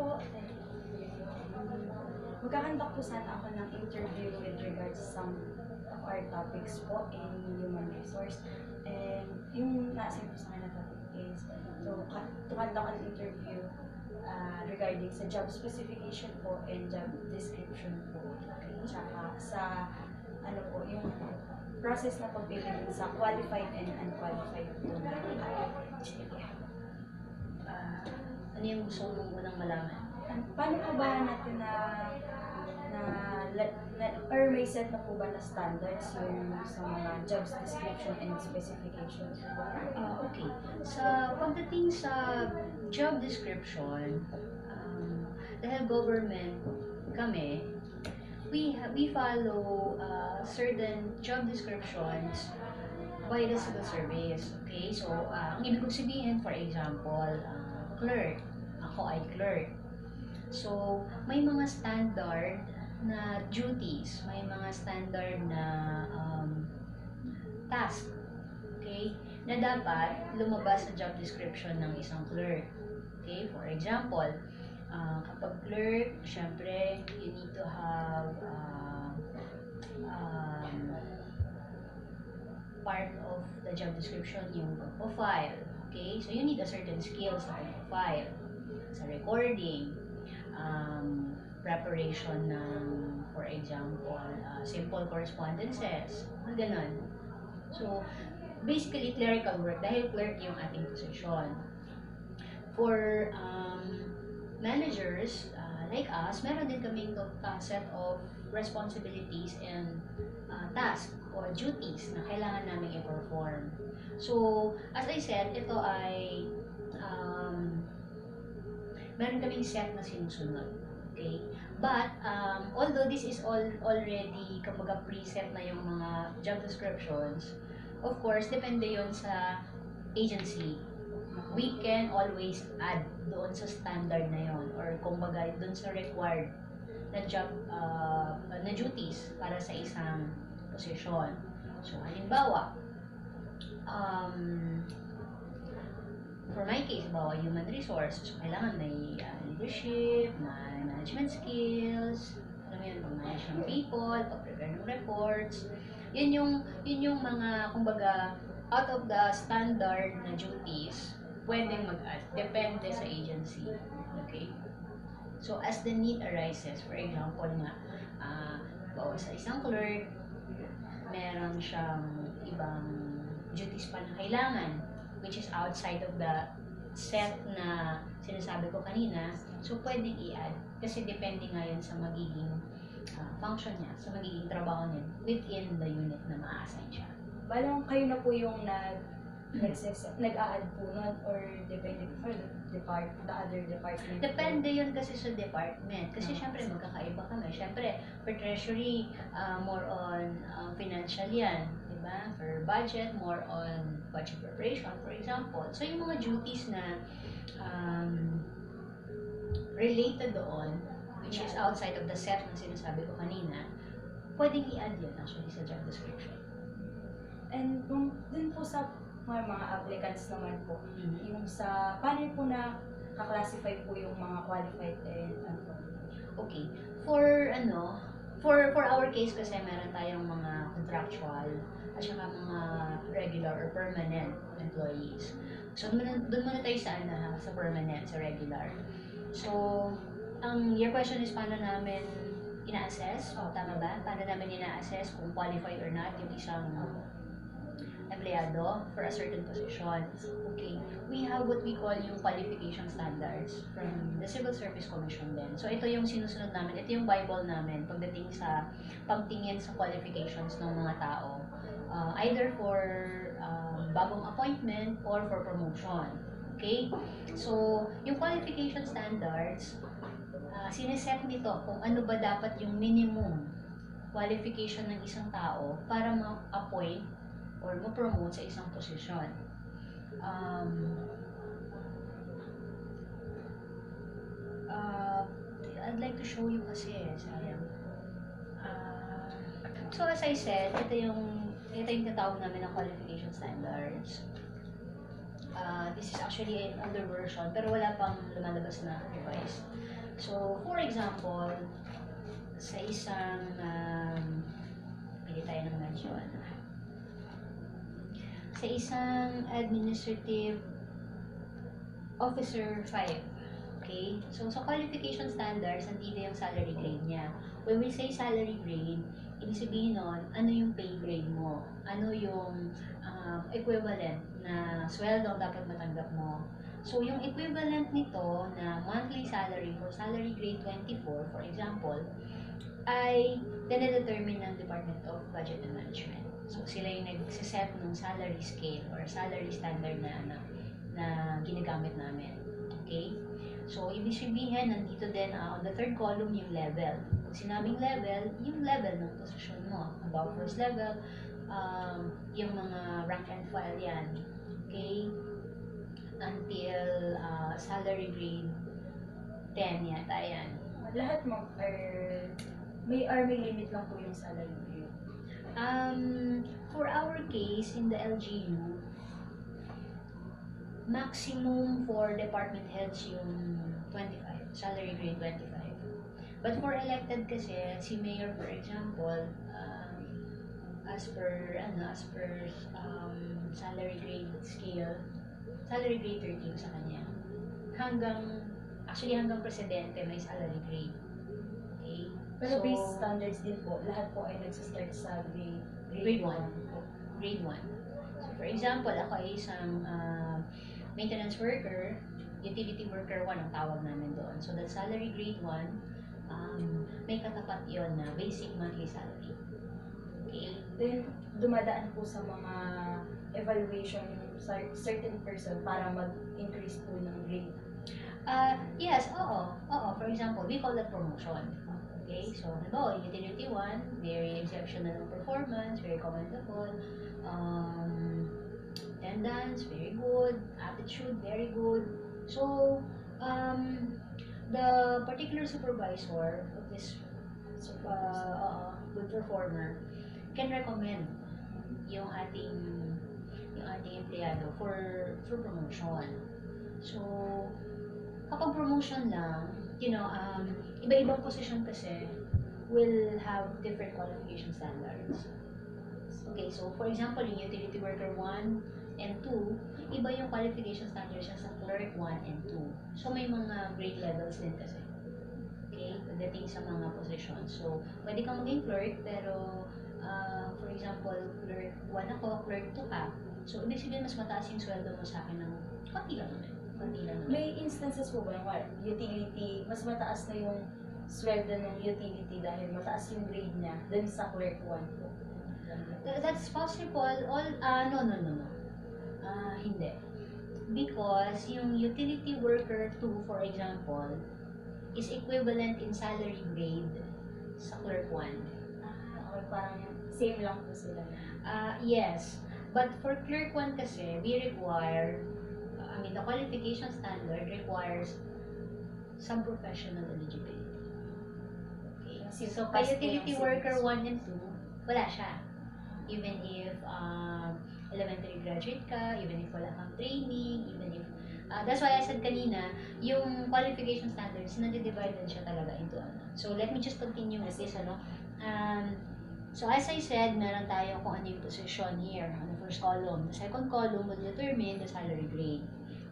po, magkakandak po sana ako ng interview with regards to some of our topics po in human resource. And yung nasa po sa akin na topic is to conduct an interview regarding sa job specification po and job description po. Okay. Tsaka sa ano po, yung process na pagpili sa qualified and unqualified po na Ano yung gusto mong unang malaman? paano po ba natin or may set na po ba na standards yung sa mga job description and specification? Okay. Sa pagdating sa job description, dahil government kami, we follow certain job descriptions by the civil service. Okay? So, ang ibig kong sabihin, for example, clerk. Ako ay clerk. So, may mga standard na duties, may mga standard na task, okay, na dapat lumabas sa job description ng isang clerk. Okay, for example, kapag clerk, syempre, you need to have part of the job description yung profile. Okay, so you need a certain skills sa profile, sa recording, preparation ng, for example, simple correspondences, ganun. So, basically, clerical work, dahil clerk yung ating position. For managers, like us, meron din kaming set of responsibilities and tasks or duties na kailangan namin i-perform. So, as I said, ito ay meron kaming set na sinusunod. Okay? But, although this is already kumbaga preset na yung mga job descriptions, of course, depende yon sa agency. We can always add doon sa standard na yon or kumbaga doon sa required na job na duties para sa isang posisyon. So, halimbawa, for my case, bawa human resource, so kailangan may leadership, may management skills, alam mo yun, pag-manage ng people, pag-prepare ng reports. Yun yung mga, kumbaga, out of the standard na duties, pwedeng mag-add. Depende sa agency. Okay? So, as the need arises, for example nga, bawa sa isang clerk, meron siyang ibang duties pa na kailangan, which is outside of the set na sinasabi ko kanina, so pwedeng i-add. Kasi depende nga yun sa magiging function niya, sa magiging trabaho niya within the unit na ma-assign siya. Balang kayo na po yung nag-a-add po nun or depende for the other department? Depende yun kasi sa department. Kasi syempre magkakaiba kami. Syempre, for treasury, more on financial yan. Diba? For budget, more on budget preparation, for example. So, yung mga duties na related doon, which is outside of the set na sinasabi ko kanina, pwedeng i-add yun actually sa job description. And dun po sa mga applicants naman po, yung sa, paano po na kaklasify po yung mga qualified and unqualified? Okay. For our case kasi meron tayong mga contractual at saka mga regular or permanent employees. So, doon muna tayo sa permanent, sa regular. So, your question is paano namin ina-assess? O, tama ba? Paano namin ina-assess kung qualified or not yung isang empleyado for a certain position? Okay. We have what we call yung qualification standards from the Civil Service Commission din. So, ito yung sinusunod namin. Ito yung Bible namin pagdating sa pagtingin sa qualifications ng mga tao. Either for bagong appointment or for promotion. Okay? So, yung qualification standards, sineset nito kung ano ba dapat yung minimum qualification ng isang tao para ma-appoint or ma-promote sa isang posisyon. I'd like to show you kasi, sayang. So, as I said, ito yung tinatawag namin ng qualification standards. This is actually an older version, pero wala pang lumalabas na revise. So, for example, sa isang, pili tayo ng mention, sa isang administrative officer 5, okay? So, sa qualification standards, nandito yung salary grade niya. When we say salary grade, ibig sabihin nun, ano yung pay grade mo? Ano yung equivalent na sweldo ang dapat matanggap mo? So, yung equivalent nito na monthly salary for salary grade 24, for example, ay determine ng Department of Budget and Management. So, sila yung nag-set ng salary scale or salary standard na ginagamit namin. Okay? So, ibig sabihin, nandito din on the third column yung level. Pag sinabing level, yung level ng posisyon mo. About first level, yung mga rank and file yan. Okay? Until salary grade 10 yata yan. Lahat mo, may limit lang po yung salary grade. For our case, in the LGU, maximum for department heads yung 25, salary grade 25. But for elected kasi, si mayor for example, as per salary grade scale, salary grade 13 sa kanya. Hanggang presidente may salary grade. Okay? Pero base standards din po, lahat po ay nagsistart sa grade 1. Grade 1. So for example, ako ay isang maintenance worker, utility worker 1 ang tawag namin doon. So that salary grade 1, may katapat yon na basic monthly salary. Okay? Then, dumadaan po sa mga evaluation sa certain person para mag-increase po ng grade. Yes, oo. For example, we call that promotion. Okay? So, halimbawa, utility 1, very exceptional performance, very commendable. Attendance, very good. Attitude, very good. So, the particular supervisor of this good performer can recommend yung ating empleyado for promotion. So, kapag promotion lang, iba-ibang position kasi will have different qualification standards. Okay, so for example, yung utility worker 1 and 2, iba yung qualification standards sa clerk 1 and 2. So may mga grade levels din kasi. Okay, pagdating sa mga positions. So, pwede kang maging clerk, pero for example, clerk 1 ako, clerk 2 ka. So, ibig sabihin mas mataas yung sweldo mo sa akin ng konti lang naman. May instances po ba yung utility, mas mataas na yung sweldo ng utility dahil mataas yung grade niya dun sa clerk 1 po? That's possible. No. Hindi. Because yung utility worker 2, for example, is equivalent in salary grade sa clerk 1. Okay, parang same lang po sila. Yes. But for clerk 1 kasi, we require, the qualification standard requires some professional eligibility. Okay. So, kay utility worker 1 and 2, wala siya. Even if elementary graduate ka, even if wala kang training, even if that's why I said kanina, yung qualification standards, nade-divide siya talaga into ano. So let me just continue with this, so as I said, meron tayo kung ano yung position here on the first column. The second column will determine the salary grade.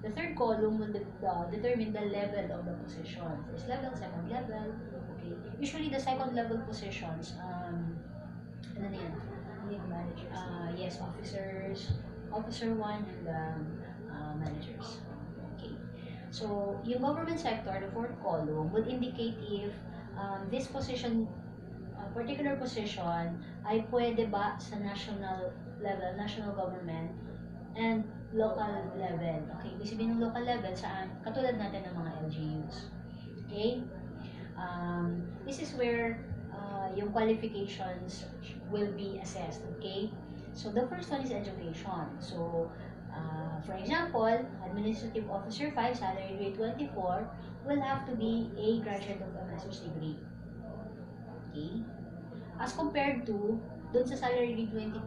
The third column will determine the level of the position. First level, second level. Okay. Usually the second level positions, ano na yan? Managers. Yes, officer 1 and managers. Okay. So, yung government sector, the fourth column, would indicate if this position, particular position, ay pwede ba sa national level, national government, and local level. Okay, ibig sabihin ng local level, saan? Katulad natin ng mga LGUs. Okay? This is where yung qualifications will be assessed, okay? So, the first one is education. So, for example, Administrative Officer 5, salary grade 24, will have to be a graduate of a master's degree. Okay? As compared to, dun sa salary grade 22,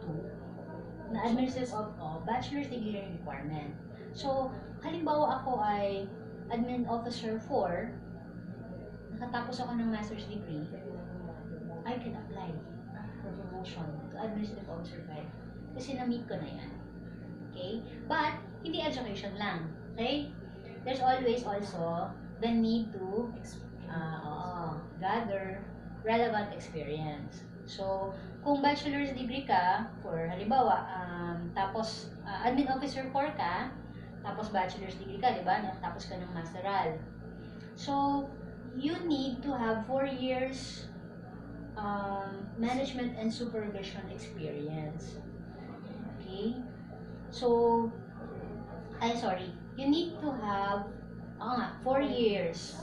na administrative of bachelor's degree requirement. So, halimbawa ako ay admin officer 4, nakatapos ako ng master's degree, I can apply for promotion to administrative officer 5 kasi na-meet ko na yan. Okay? But, hindi education lang. Okay? There's always also the need to gather relevant experience. So, kung bachelor's degree ka, for halimbawa, tapos admin officer 4 ka, tapos bachelor's degree ka, di ba? Tapos ka ng masteral. So, you need to have 4 years management and supervision experience. Okay? So, you need to have 4 years.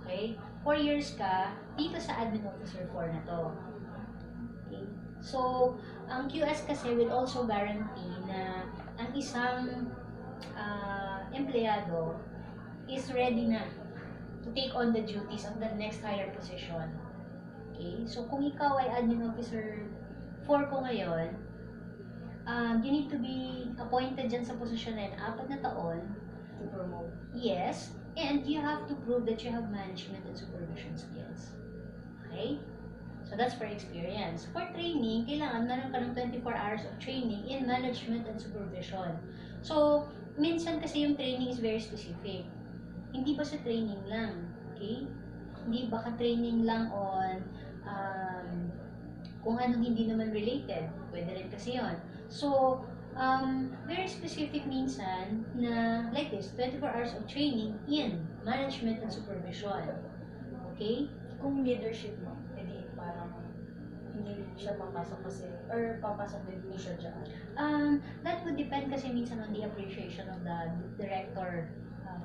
Okay? 4 years ka dito sa admin officer 4 na to. Okay? So, ang QS kasi will also guarantee na ang isang empleyado is ready na to take on the duties of the next higher position. Okay? So, kung ikaw ay admin officer 4 ko ngayon, you need to be appointed dyan sa posisyon na yun, 4 na taon. To promote. Yes, and you have to prove that you have management and supervision skills. Okay? So, that's for experience. For training, kailangan meron ka ng 24 hours of training in management and supervision. So, minsan kasi yung training is very specific. Hindi ba sa training lang? Okay? Hindi ba ka training lang on kung anong hindi naman related? Pwede rin kasi yun. So, very specific minsan na like this, 24 hours of training in management and supervision. Okay? Kung leadership mo, edi parang hindi siya papasok kasi, or papasok din siya dyan. That would depend kasi minsan on the appreciation of the director,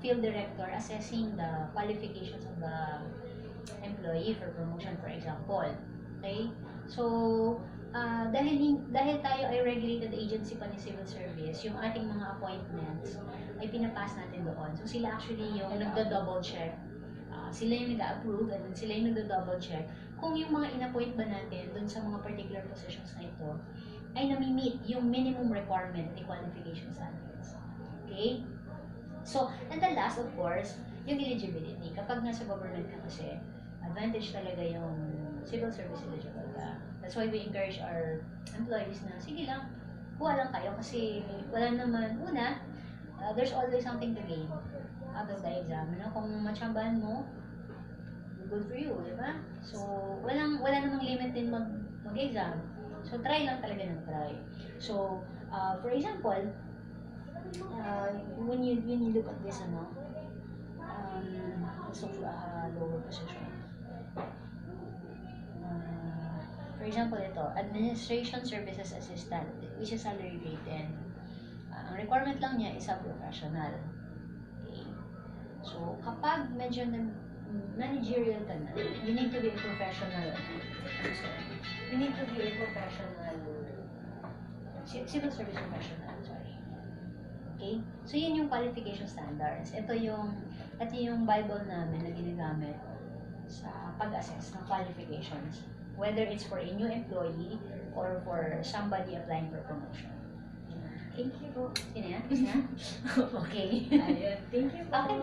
field director, assessing the qualifications of the employee for promotion, for example. Okay? So, dahil tayo ay regulated agency pa ni civil service, yung ating mga appointments ay pinapass natin doon. So, sila actually yung nagdo-double check. Sila yung nag-approve and then sila yung nagdo-double check kung yung mga in-appoint ba natin doon sa mga particular positions na ito ay nami-meet yung minimum requirement ni qualification standards. Okay? So, and the last, of course, yung eligibility. Kapag nasa government ka kasi, advantage talaga yung civil service eligible ka. That's why we encourage our employees na, sige lang, kuha lang kayo kasi wala naman, there's always something to gain out of the exam. No? Kung matsambahan mo, good for you, di ba? So, wala namang limit din mag-exam. So, try lang talaga ng try. So, for example, when you look at this, lower position. For example, ito, Administration Services Assistant, which is salary rated. Ang requirement lang niya is a professional. Okay. So, kapag medyo managerial ka na, you need to be a professional. You need to be a professional civil service professional, sorry. Okay? So, yun yung qualification standards. Ito yung Bible namin na ginagamit sa pag-assess ng qualifications. Whether it's for a new employee or for somebody applying for promotion. Thank you po. Sino yan? Gusto na? Okay. Ayun. Thank you po. Okay.